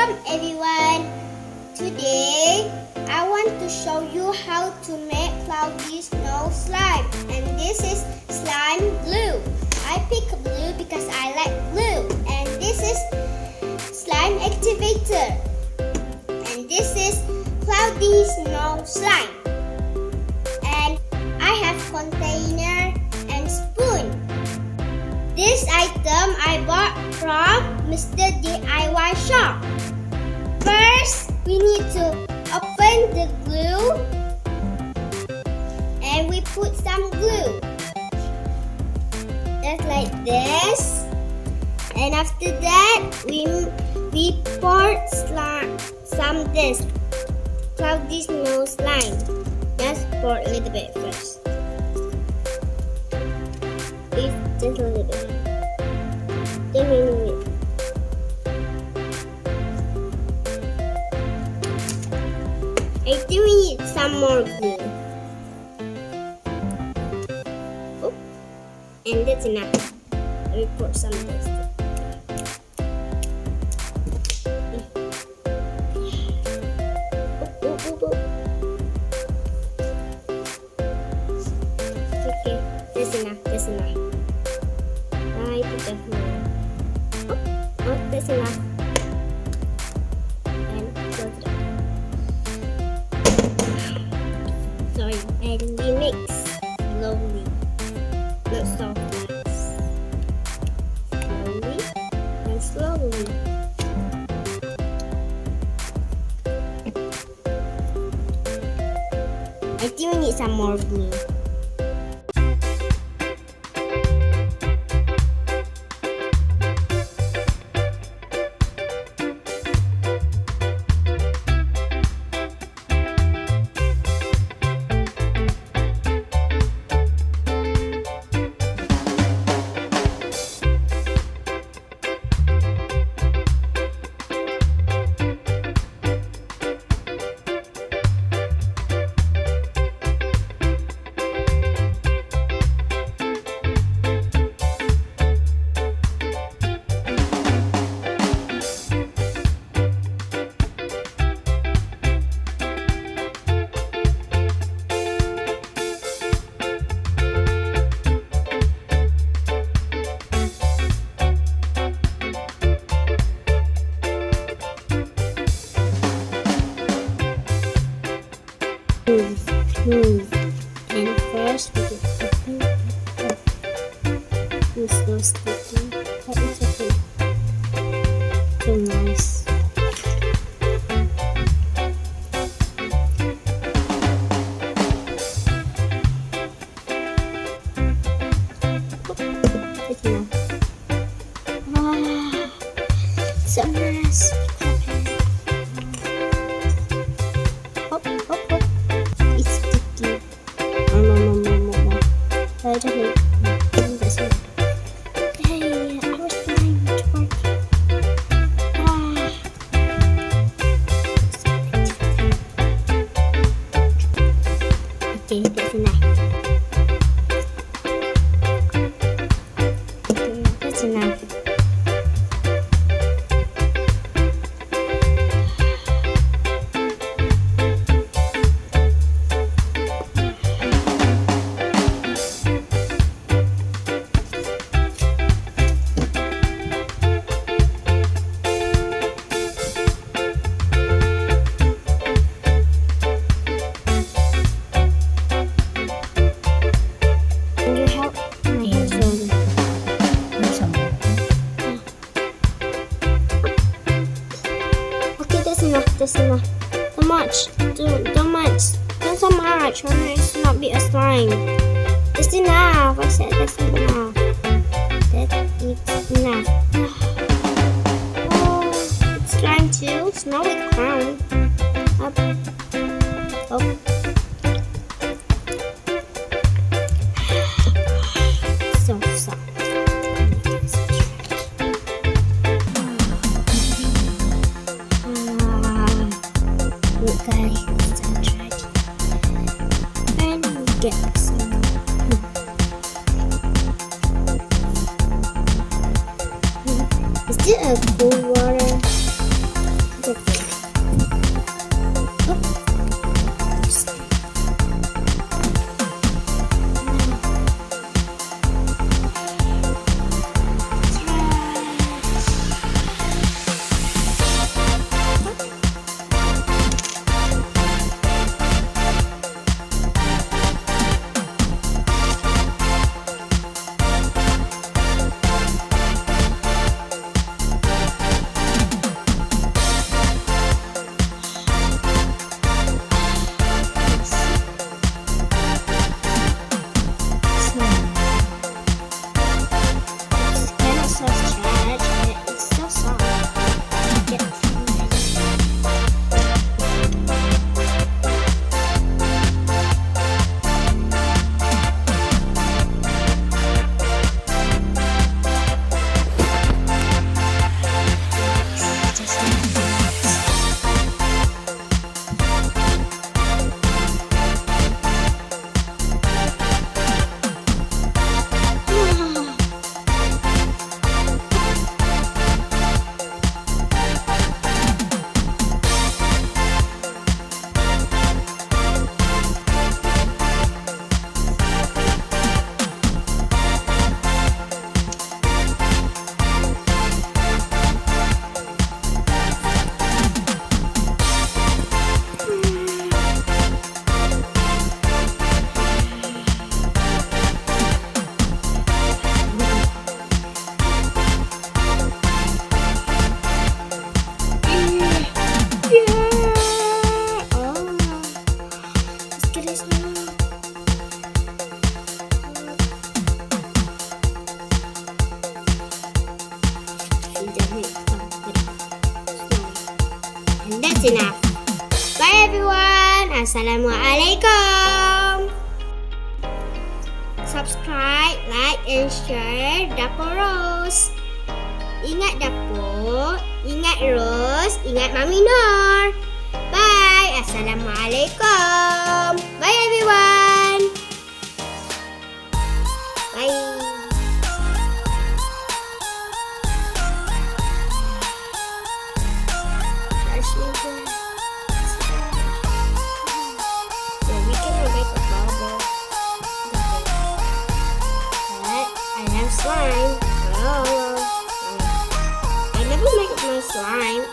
Welcome everyone! Today, I want to show you how to make cloudy snow slime. And this is slime glue. I pick blue because I like blue. And this is slime activator. And this is cloudy snow slime. And I have container and spoon. This item I bought from Mr. DIY shop. First, we need to open the glue and we put some glue. Just like this. And after that, we pour some this cloudy snow slime. Just pour a little bit first. Just a little bit. Then we move it. I think we need some more glue. Oh, and that's enough. Let me pour some of this. Okay, that's enough. That's enough. I put that more. Oh, that's enough. And close it up. Sorry, and we mix slowly, not so fast. Slowly and slowly. I think we need some more glue. And first we just open it. It's so sticky, but it's okay. So nice. It's enough. Wow, so nice. Okay, that's enough. Okay, that's enough. That's enough. Don't much. Don't much. Not so much. It's not be a slime. That's enough. I said that's enough. That is enough. Oh, it's slime too. Smell like crown. Up. Oh. So soft. Okay, so try it. And get some. Is it a cool water? enough. Bye everyone. Assalamualaikum. Subscribe, like, and share Dapur Rose. Ingat Dapur, ingat Rose, ingat Mami Nur. Bye. Assalamualaikum. Bye everyone. Bye. Yeah, we can make a bubble. But I have slime. Oh, I never make my slime.